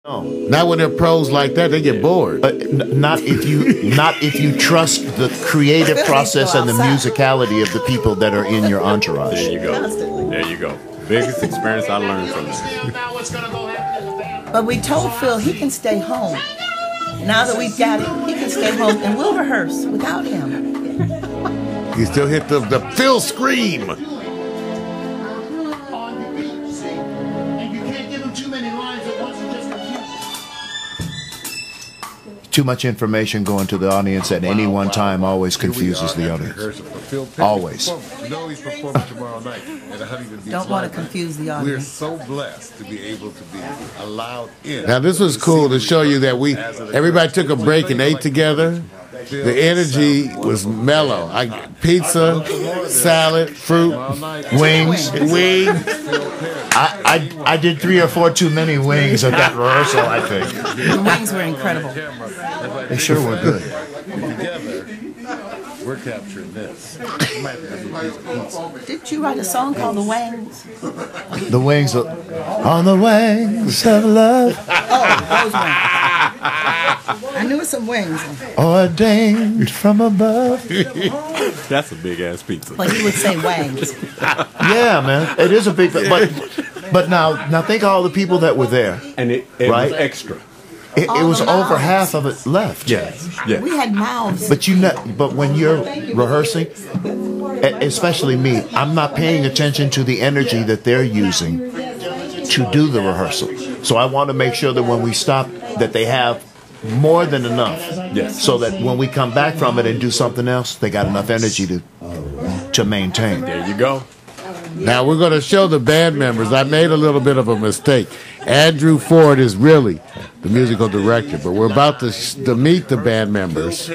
Oh. Not when they're pros like that, they get bored. Not if you trust the creative process and the musicality of the people that are in your entourage. There you go. There you go. Biggest experience I learned from this. But we told Phil he can stay home. Now that we've got him, he can stay home and we'll rehearse without him. You still hit the Phil scream. Too much information going to the audience at any one time always confuses the audience. Always. Don't want to confuse the audience. We're so blessed to be able to be allowed in. Now this was cool to show you that everybody took a break and ate together. The energy was mellow. Pizza, salad, fruit, wings. I did 3 or 4 too many wings at that rehearsal, I think. The wings were incredible. They sure were good. Together, we're capturing this. Didn't you write a song called The Wangs? The wings on the wings of love. Oh, those wings. I knew it was some wings. Ordained from above. That's a big ass pizza. Like you would say wangs. Yeah, man. It is a big but now think of all the people that were there. And it right? was extra. It was over half of it left. Yes. Yeah. We had mouths. But but when you're rehearsing, especially me, I'm not paying attention to the energy that they're using to do the rehearsal. So I want to make sure that when we stop, that they have more than enough. Yes. So that when we come back from it and do something else, they got enough energy to maintain. There you go. Now we're going to show the band members. I made a little bit of a mistake. Andrew Ford is really the musical director, but we're about to meet the band members.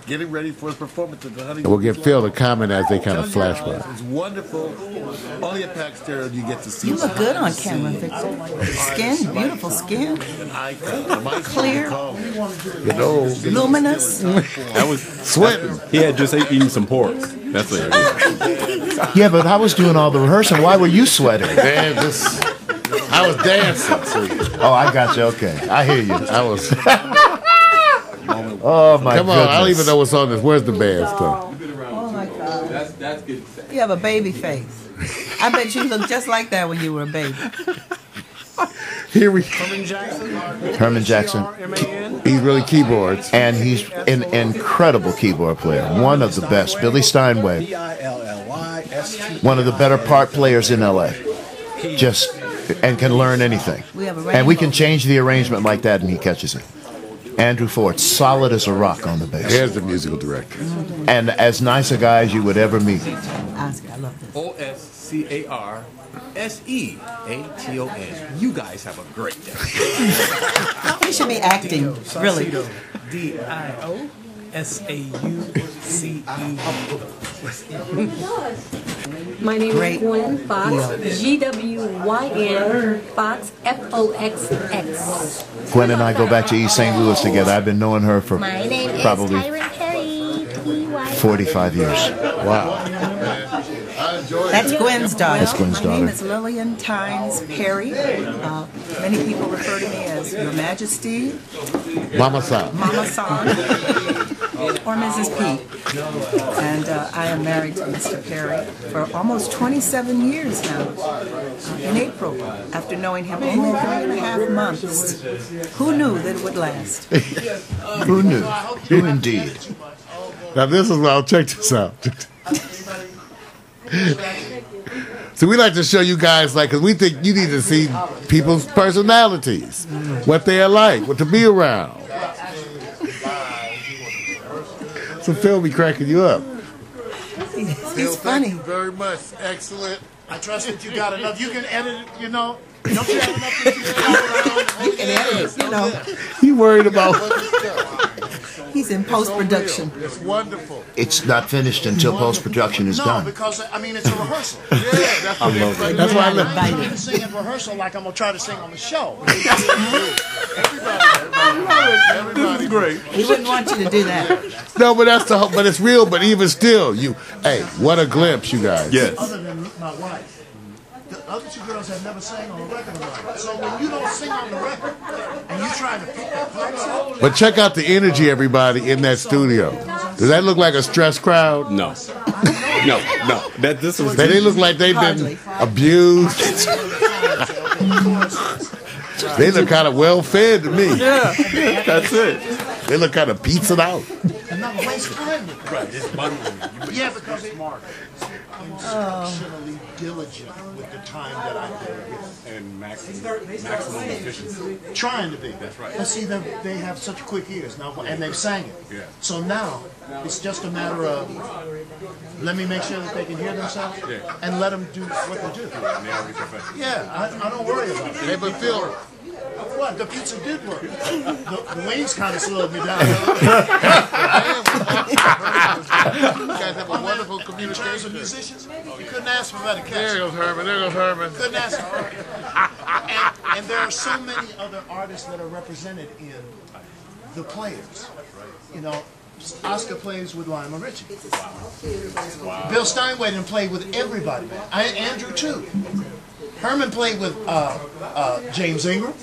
Getting ready for his performance at the Honey. And we'll get Phil to comment as they kind of flash by. It's wonderful. Only at Pax Stereo you get to see. You look good on camera, Victor. Skin, beautiful skin. Clear. You know, luminous. That was sweating. He had just eaten some pork. That's it. Yeah, but I was doing all the rehearsing. Why were you sweating? Man, I was dancing. Oh, I got you. Okay, I hear you. I was. Oh my Come on, goodness. I don't even know what's on this. Where's the band stuff? Oh my God. That's good. You have a baby face. I bet you looked just like that when you were a baby. Here we Herman Jackson. He's really keyboards. And he's an incredible keyboard player. One of the best. Billy Steinway. One of the better part players in LA. And can learn anything. And we can change the arrangement like that and he catches it. Andrew Ford, solid as a rock on the bass. Here's the musical director. And as nice a guy as you would ever meet. I love this. OSCARSEATON. You guys have a great day. We should be acting, really. DIOSAUCE. My name is Gwyn, Foxx, GWYN, Foxx, FOXX. Gwyn and I go back to East St. Louis together. I've been knowing her for probably 45 years. Wow. That's Gwyn's daughter. That's Gwyn's My name daughter. is Lillian Tynes Perry. Many people refer to me as Your Majesty, Mama San. Mama San, or Mrs. P. And I am married to Mr. Perry for almost 27 years now. In April, after knowing him only 3.5 months. Who knew that it would last? Who knew? Who indeed? Now this is well. Check this out. So we like to show you guys, like, because we think you need to see people's personalities, what they are like, what to be around. So Phil be cracking you up. He's funny. Thank you very much. Excellent. I trust that you got enough. You can edit it, you know. Don't you have enough that you can around? You can edit it, you know. You worried about? He's in post-production. It's wonderful. It's not finished until post-production is done. No, because, I mean, it's a rehearsal. Yeah, that's what it's like. That's why I I love. can sing in rehearsal like I'm going to try to sing on the show. Everybody's great. He wouldn't want you to do that. No, but that's the whole. But it's real. But even still, hey, what a glimpse, you guys. Yes. Other than my wife. other two girls have never sang on a record of mine. So when you don't sing on the record and you trying to pick that parts up, But check out the energy, everybody, in that studio. Does that look like a stressed crowd? No. No. This was. They look like they've been abused. They look kind of well fed to me. Yeah, that's it. They look kind of pizzaed out. and not waste time with that. Right, it's bundling. Yeah, because they're exceptionally diligent with the time that I do. And maximum efficiency. Trying to be. That's right. And see, they have such quick ears now, and they've sang it. Yeah. So now, it's just a matter of, let me make sure that they can hear themselves, and let them do what they do. Yeah, I don't worry about it. Hey, but Phil, What? The pizza did work. The wings kind of slowed me down. you guys have a wonderful In terms of communication. musicians, you couldn't ask for better There cats. goes Herman. There goes Herman. Couldn't ask for better. And there are so many other artists that are represented in the players. You know, Oscar plays with Lionel Richie. Bill Steinway done played with everybody, man. Andrew too. Herman played with James Ingram.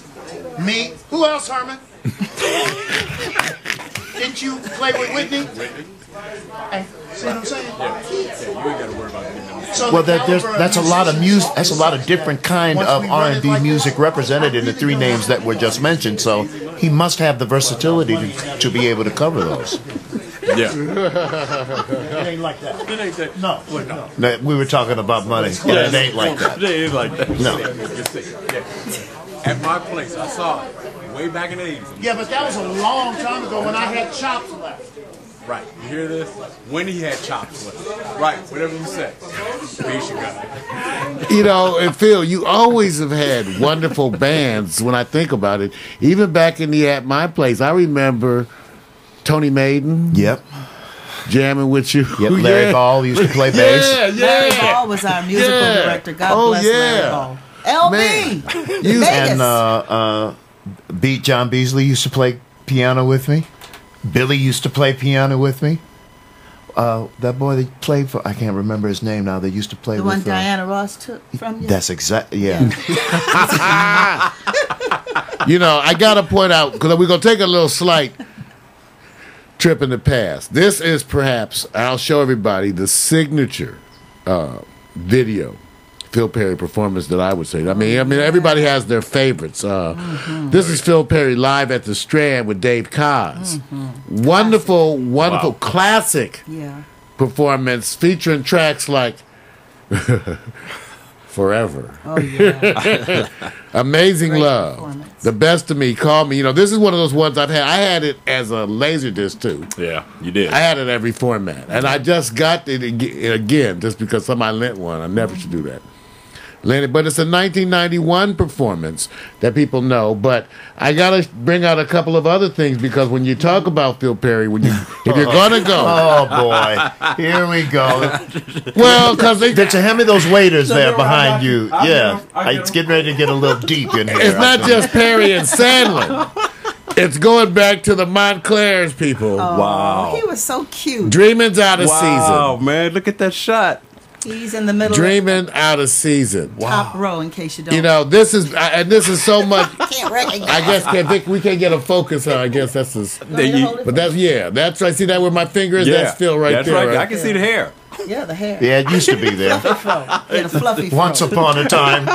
Me. Who else, Herman? Didn't you play with Whitney? And, see what I'm saying? You ain't got to worry about anything. So Well, the caliber that's a lot of music. That's a lot of different kind Once of we run it R&B like music that, represented in the I three really names that were just mentioned. So he must have the versatility to be able to cover those. Yeah. It ain't like that. It ain't that. No. That we were talking about money. Yeah, it ain't like that. It ain't like that. No. At my place, I saw it way back in the 80s. Yeah, but that was a long time ago when I had chops left. Right, you hear this? When he had chops left. Right, whatever you say. Peace, you guys. You know, and Phil, you always have had wonderful bands when I think about it. Even back in the At My Place, I remember Tony Maiden Yep. jamming with you. Yep. Larry Ball used to play bass. Larry Ball was our musical Yeah. director. God Oh, bless yeah. Larry Ball. LB. Man. You- Vegas. And Beat John Beasley used to play piano with me. Billy used to play piano with me. That boy that played for, I can't remember his name now, they used to play The with... one Diana Ross took from you? That's exactly, yeah. You know, I got to point out, because we're going to take a little slight trip in the past. This is perhaps, I'll show everybody, the signature video Phil Perry performance that I would say. I mean, everybody has their favorites. This is Phil Perry live at the Strand with Dave Koz. Wonderful classic performance featuring tracks like Forever. Oh, yeah. Amazing Great Love. performance. The Best of Me. Call Me. You know, this is one of those ones I've had. I had it as a Laserdisc too. Yeah, you did. I had it every format. And I just got it again just because somebody lent one. I never should do that. Lent it. But it's a 1991 performance that people know. But I got to bring out a couple of other things because when you talk about Phil Perry, if you're going to go. Oh, boy. Here we go. Well, because To hand me those waiters there behind you. Yeah. It's getting ready to get a little deep in here. it's not just Perry and Sandlin. It's going back to the Montclairs people. Wow. Oh, he was so cute. Dreaming's out of Wow, season. man, look at that shot. He's in the middle Dreaming out of season. of top row, in case you don't. You know, this is so much. Can't recognize. I guess we can't get a focus on. I guess that's his. But that's that's right. See that where my finger is? That's Phil right That's there. right. Right? I can see the hair. Yeah, the hair. Yeah, it used to be there. Yeah, the fluffy fro. Once upon a time.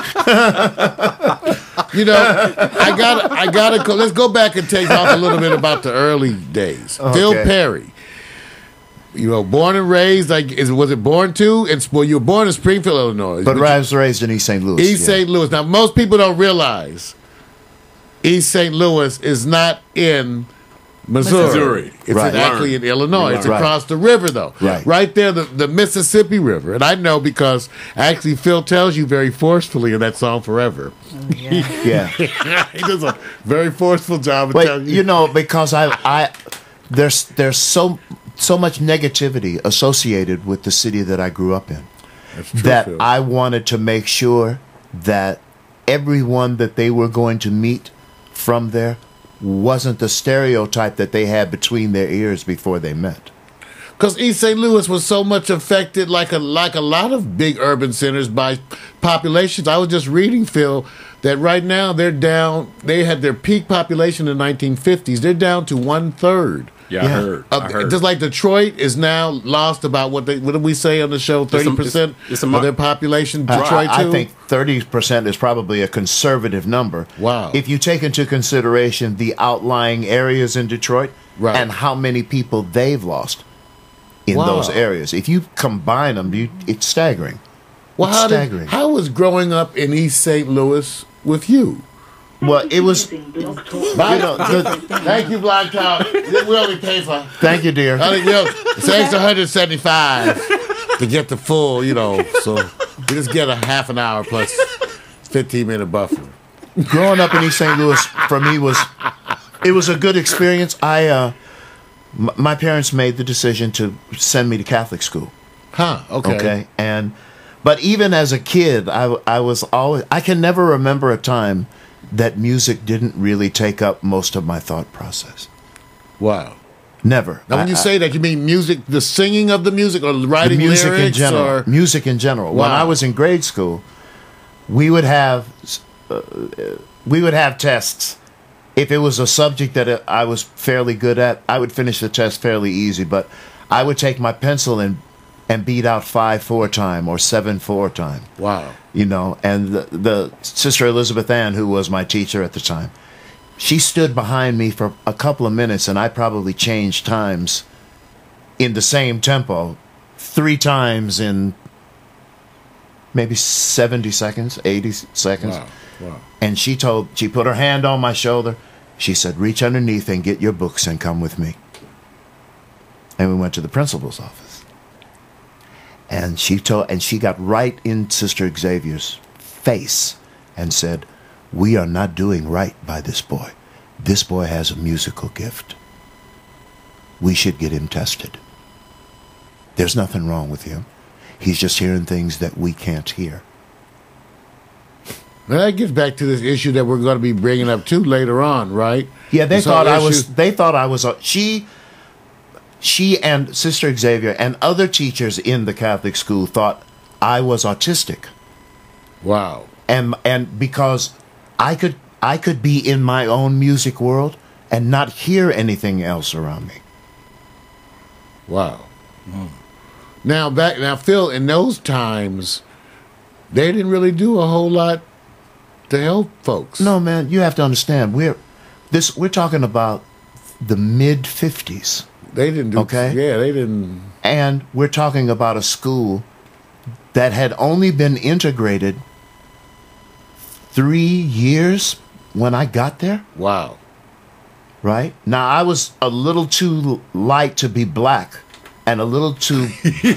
You know, I gotta go. Let's go back and talk a little bit about the early days. Phil Perry. You know, born and raised, was it born to? Well, you were born in Springfield, Illinois. But I was raised in East St. Louis. East St. Louis. Now, most people don't realize East St. Louis is not in Missouri. It's Right. actually in Illinois. It's Right. across the river, though. Right. There, the Mississippi River. And I know because actually Phil tells you very forcefully in that song Forever. Yeah. He does a very forceful job of But, telling you. you know, because there's so much negativity associated with the city that I grew up in. That's true, That Phil. I wanted to make sure that everyone that they were going to meet from there wasn't the stereotype that they had between their ears before they met. Because East St. Louis was so much affected, like a lot of big urban centers, by populations. I was just reading, Phil, that right now they're down. They had their peak population in the 1950s. They're down to 1/3. Yeah, I heard. Just like Detroit is now lost about what did we say on the show? 30% of their population. Detroit too. I think 30% is probably a conservative number. Wow. If you take into consideration the outlying areas in Detroit and how many people they've lost in those areas, if you combine them, it's staggering. Well, how was growing up in East St. Louis with you? Well, it was. Thank you, Black Top. We only pay for. Thank you, dear. It's extra $175 to get the full. So we just get a half an hour plus 15-minute buffer. Growing up in East St. Louis for me was a good experience. My parents made the decision to send me to Catholic school. Okay. But even as a kid, I can never remember a time that music didn't really take up most of my thought process. Wow. Never. Now, when you say that, you mean music, the singing of the music, or writing music lyrics, in general. or Music in general. Wow. When I was in grade school, we would have tests. If it was a subject that I was fairly good at, I would finish the test fairly easy. But I would take my pencil and beat out 5/4 time or 7/4 time. Wow. And the Sister Elizabeth Ann, who was my teacher at the time, she stood behind me for a couple of minutes, and I probably changed times in the same tempo 3 times in maybe 70 seconds, 80 seconds. Wow. And she put her hand on my shoulder. She said, "Reach underneath and get your books and come with me." And we went to the principal's office. And she got right in Sister Xavier's face and said, "We are not doing right by this boy. This boy has a musical gift. We should get him tested. There's nothing wrong with him. He's just hearing things that we can't hear." Now that gets back to this issue that we're going to be bringing up too later on, right? Yeah, they thought I was. She and Sister Xavier and other teachers in the Catholic school thought I was autistic. Wow. And because I could be in my own music world and not hear anything else around me. Wow. Now Phil, in those times, they didn't really do a whole lot to help folks. No, man, you have to understand. We're talking about the mid-50s. They didn't do. Okay. Yeah, they didn't. And we're talking about a school that had only been integrated 3 years when I got there. Wow. Right? Now, I was a little too light to be black and a little too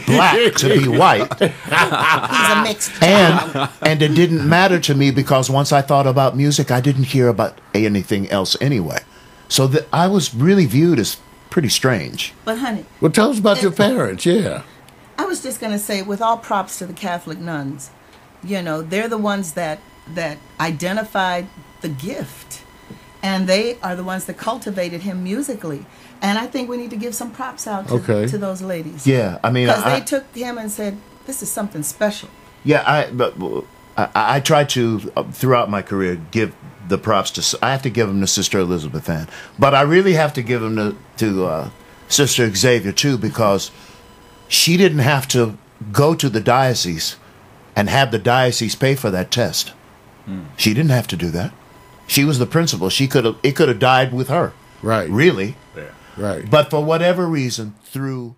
black to be white. He's a mixed and it didn't matter to me because once I thought about music, I didn't hear about anything else anyway. So I was really viewed as pretty strange. But honey, well, tell us about your parents. Yeah, I was just going to say, with all props to the Catholic nuns, they're the ones that identified the gift, and they are the ones that cultivated him musically. And I think we need to give some props out to those ladies. Yeah, I mean, because they took him and said, "This is something special." Yeah, I tried to throughout my career give the props to. I have to give them to Sister Elizabeth Ann, but I really have to give them to Sister Xavier too, because she didn't have to go to the diocese and have the diocese pay for that test. She didn't have to do that. She was the principal. It could have died with her. Right. Really. Yeah. Right. But for whatever reason, through